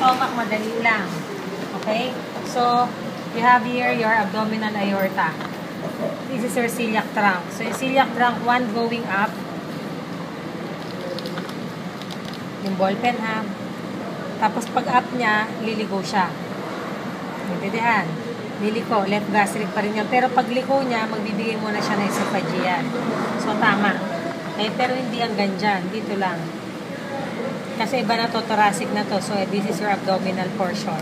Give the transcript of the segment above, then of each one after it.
stomach, madali lang. Okay? So, you have here your abdominal aorta. This is your celiac trunk. So, yung celiac trunk, one going up. Yung ballpen, ha? Tapos, pag up niya, liligo siya. Intindihan? Liliko, left gastric pa rin yan. Pero pag liko niya, magbibigay muna siya ng esophageal. So, tama. Eh, pero hindi hanggang dyan. Dito lang. Kasi iba na to, thoracic na to. So, this is your abdominal portion.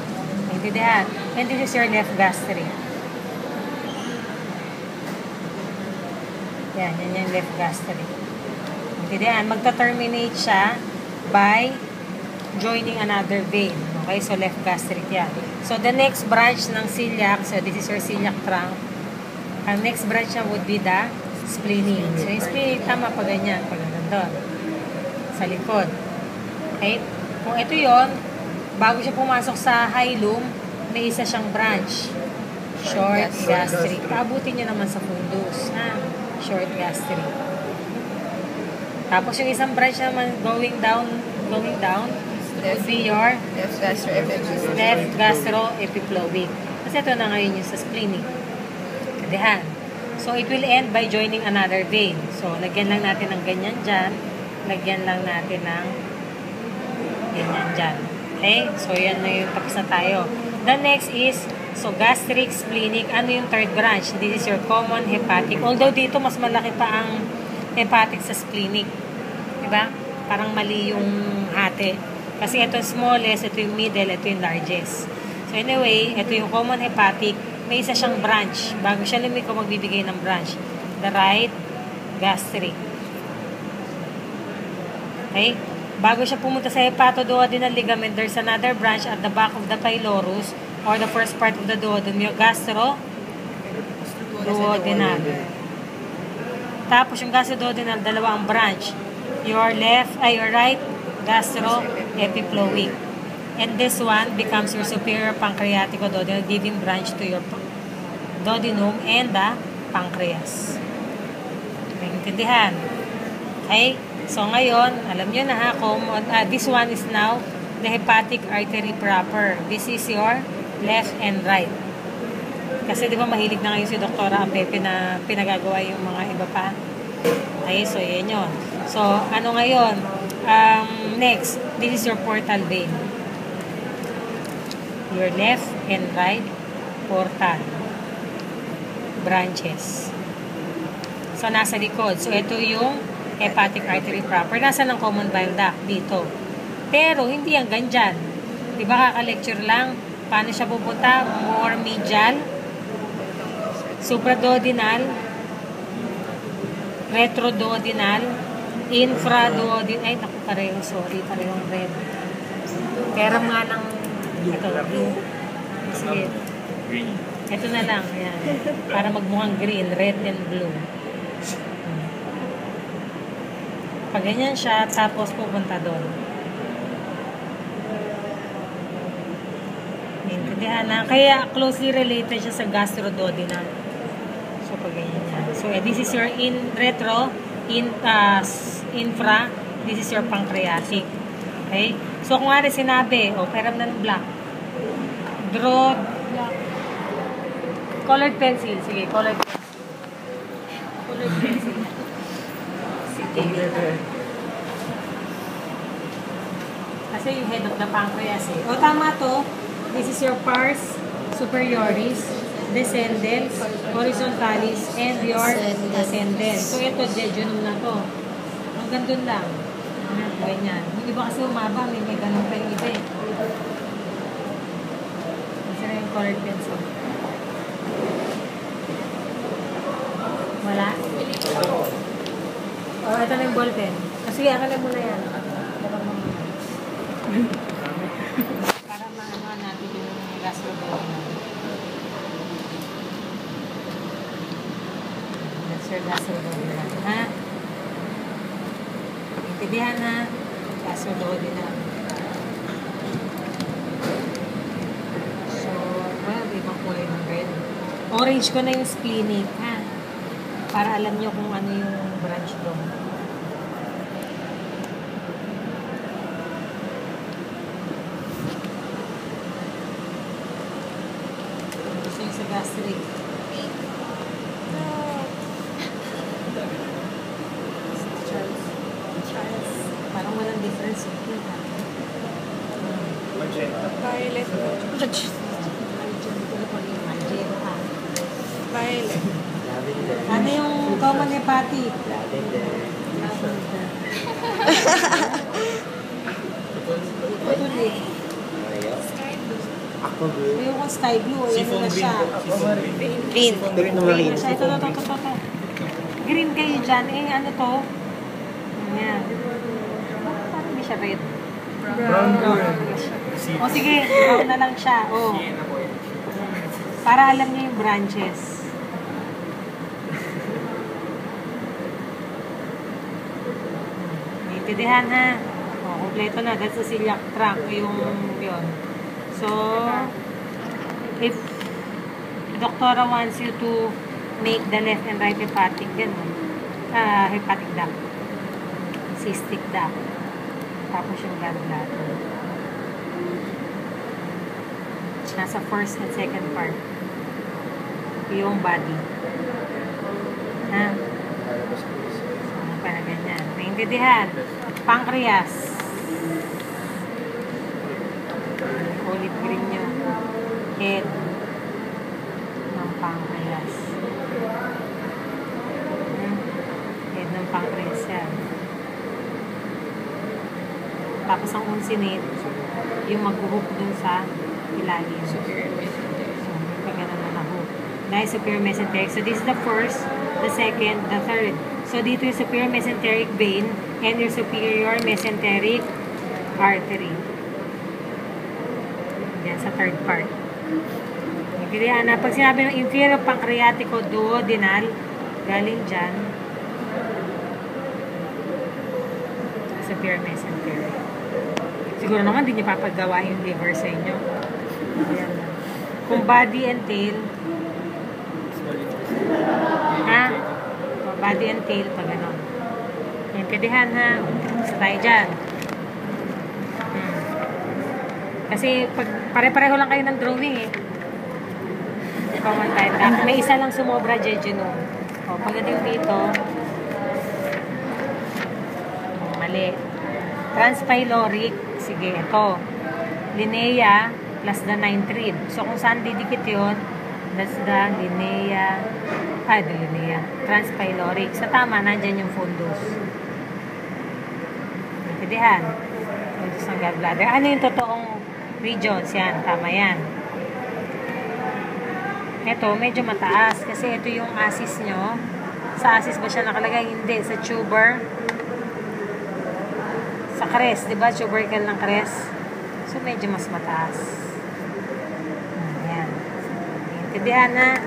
Intindihan? And this is your left gastric. Yan yung left gastric. Intindihan? Magta-terminate siya by joining another vein. Okay? So, left gastric yan. So, the next branch ng celiac, so this is your celiac trunk. Ang next branch niya would be the splenic. So, yung splenic, tama pa ganyan. Pag nandun. Sa likod. Okay? Kung ito yon, bago siya pumasok sa hilum, may isa siyang branch. Short gastric. Paabutin niyo naman sa fundus. Ha? Short gastric. Tapos yung isang branch naman going down, would be your left gastroepiploic. Kasi ito na ngayon yung sa splenic. Kadihan. So, it will end by joining another vein. So, lagyan lang natin ng ganyan dyan. Lagyan lang natin ng ganyan dyan. Okay? So, yan na yung tapos na tayo. The next is, so, gastric, splenic. Ano yung third branch? This is your common hepatic. Although dito, mas malaki pa ang hepatic sa splenic. Diba? Parang mali yung hati. Kasi ito yung smallest, ito yung middle, ito yung largest. So anyway, ito yung common hepatic. May isa siyang branch. Bago siya lumiko, magbibigay ng branch. The right gastric. Okay? Bago siya pumunta sa hepatoduodenal ligament, there's another branch at the back of the pylorus or the first part of the duodenum, yung gastroduodenal. Tapos yung gastroduodenal, dalawa ang branch. Your right gastroepiploic. And this one becomes your superior pancreatic duodenal, giving branch to your duodenum and the pancreas. Maintindihan? Okay? So, ngayon, alam nyo na ha, this one is now the hepatic artery proper. This is your left and right. Kasi di ba mahilig na ngayon si Doktora Ampepe na pinagagawa yung mga iba pa? Okay, so yan yun. So, ano ngayon? Next, this is your portal vein. Your left and right portal branches. So, nasa likod. So, ito yung hepatic artery proper. Nasa ng common bile duct dito. Pero, hindi hanggang dyan. Diba kaka-lecture lang? Paano siya pupunta? More medial, supraduodenal, retroduodenal, infraduodenal. Ay, naku, parehong, sorry. Parehong red. Keram nga ng ito, blue. Sige. Ito na lang. Yan. Para magmukhang green, red and blue. Pag ganyan siya, tapos pupunta doon. Intindihan na. Kaya closely related siya sa gastroduodenal. So, pag ganyan yan. So, this is your infra. This is your pancreatic. Okay? So, kung nga rin sinabi, peram na ng black. Draw colored pencil. Sige, colored pencil. Colored pencil. Sige. Kasi yung head of the pancreas eh. O, tama to. This is your pars superioris, descendens, horizontalis, and your ascendens. So, ito, jejunum na to. Hanggang dun lang. Ganyan. Yung iba kasi umaba, may ganun pa yung iba eh. Kasi na yung colored pencil. Wala? O, ito na yung ball pen. Kasi akala mo na yan. Para maano natin yung gastroduodenal. That's your gastroduodenal. Ha? Intindihan na. Gastroduodenal. So, well, ibang kulay ng red. Orange ko na yung splenic, ha? Para alam nyo kung ano yung branch doon. 3. Charles. Parang walang difference. Violet. Violet. Ano yung common hepati? Tuloy. Yung sky blue, yan na siya. Green. Green na marine. Ito. Green kayo dyan. Ano to? Yan. Parang hindi siya red. Brown. O sige, brown na lang siya. O. Para alam niyo yung branches. Naintindihan ha? O, kompleto na. That's the celiac tract. Yung yun. So, if Doctora wants you to make the left and right hepatic, hepatic duct, cystic duct, tapos yung gallbladder. Nasa first and second part. Yung body. Ha? Ano pa na ganyan? Naintindihan? Pancreas. Ulit green nyo. Head ng pancreas. Head ng pancreas yan. Tapos ang uncinate, yung mag-hook dun sa ilalim. Superior mesenteric. So, may ganun na na-hook. Dahil superior mesenteric. So, this is the first, the second, the third. So, dito yung superior mesenteric vein and your superior mesenteric artery. Yan sa third part. Kaya na, pag sinabi ng inferior pancreatico-duodenal, galing dyan, superior mesenteric. Siguro naman, hindi niyo papagawa yung liver sa inyo. Ayan. Kung body and tail, ha? Body and tail, pag gano'n. Intindihan ha? Basta tayo dyan. Kasi pag pare-pareho lang kayo ng drawing eh. Common type. May isa lang sumobra, Jejino. O, pagdating dito, mali. Transpyloric, sige, ito. Linea plus the 9th rib. So, kung saan didikit yun, that's the linea, the linea. Transpyloric. So, tama, nandyan yung fundus. Intindihan? Fundus ng gallbladder. Ano yung totoong regions? Yan, tama yan. Ito, medyo mataas. Kasi ito yung asis nyo. Sa asis ba siya nakalagay? Hindi. Sa tuber. Sa crest, di ba? Tubercle ng crest. So, medyo mas mataas. Ayan. Naiintindihan na?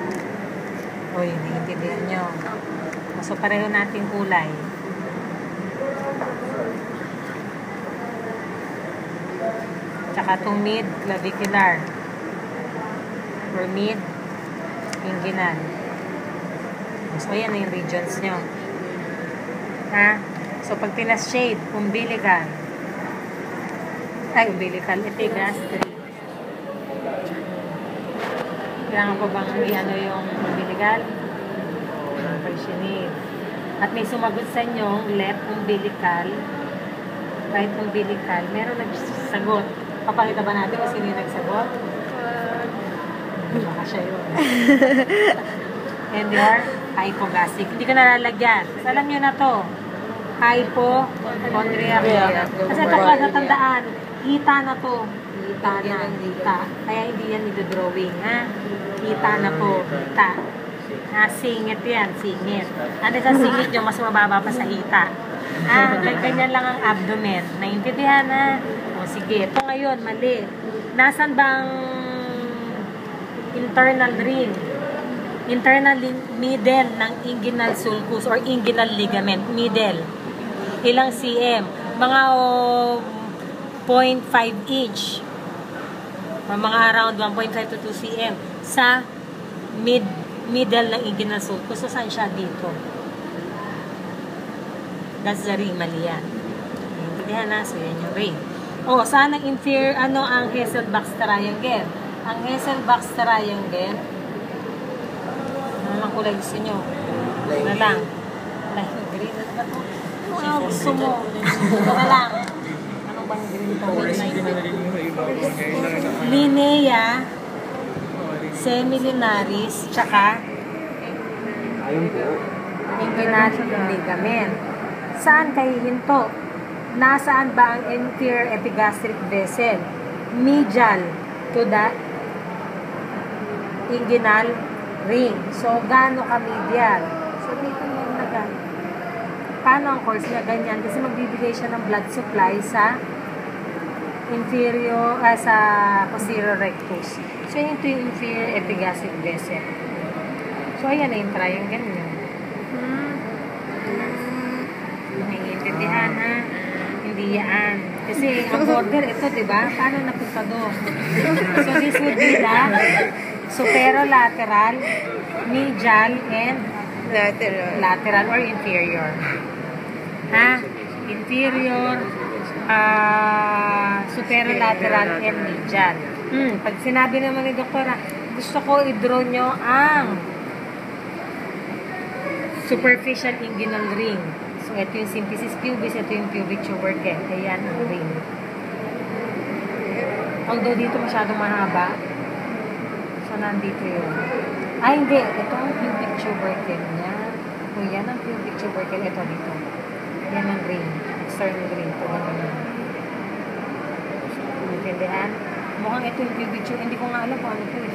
O, yun, naiintindihan nyo. So, pareho natin kulay. Tsaka itong mid-clavicular. Or mid-inguinal. So, ayan na yung regions nyo. Ha? So, pag tinas-shade, umbilical. Ay, umbilical. Epigastric. Kailangan ko bang i-ano yung umbilical? Persinate. At may sumagot sa inyo, left umbilical, right umbilical. Meron nagsagot. Papakita ba natin kung sino yung nagsagot? Baka siya yun. And they are hypogastric. Hindi ko nalalagyan. Alam nyo na to. Hypochondriac. Kasi ito ka tandaan. Hita na to. Hita na. Hita. Kaya hindi yan nito-drawing. Ha? Hita na to. Hita. Ha? Singit yan. Singit. Ano sa singit nyo? Mas mababa pa sa hita. Ha? Ganyan lang ang abdomen. Naintindihan na? O sige. Ito ngayon. Mali. Nasaan bang internal ring? Internal middle ng inguinal sulcus or inguinal ligament. Middle. Ilang cm? Mga 0.5 inch. Mga around 1.5 to 2 cm. Sa middle ng inguinal sulcus. So, saan siya? Dito. That's the ring. Mali yan. Intindihan na. So, yan yung ring. O, saan ang inferior? Ano ang Hasselbalch triangle? Ang Hasselbalch triangle Ano lang kulay gusto nyo? Ano lang? Ay, green na ba ito? Ano gusto mo? Ito na lang. Ano bang green ito? Linnea, Semilunaris, tsaka inguinal ligament. Saan kayo hinto? Nasaan ba ang inferior epigastric vessel? Medial to the inguinal ring. So, gaano ka medial? So, dito mo na ganyan. Paano ang course niya? Ganyan. Kasi magbibigay siya ng blood supply sa inferior, sa posterior rectus. So, ito yung inferior epigastric vessel. So, ayan na yung triangle niya. Naiintindihan ha? Hindi yan. Kasi ang border, ito, diba? Paano napunta doon? So, this would be the superolateral, medial, and lateral or inferior. Ha? Inferior, superolateral, and medial. Pag sinabi naman ni doktora, gusto ko i-draw nyo ang superficial inguinal ring. So, ito yung symphysis pubis, ito yung pubic tubercle. Ayan ang ring. Although dito masyadong mahaba. So, nandito yun. Ay, hindi. Ito ang pubic tubercle niya. O, yan ang pubic tubercle. Ito dito. Yan ang ring. External ring. Ito naman. Intindihan? Mukhang ito yung pubic tubercle. Hindi ko nga alam kung ano ito eh.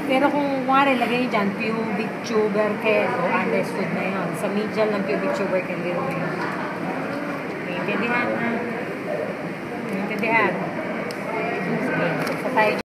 Pero kung wari, lagay nyo dyan, pubic tubercle, o understood na yun. Sa medial ng pubic tubercle, yun na yun. Naintindihan na. Naintindihan. Sige, sa tayo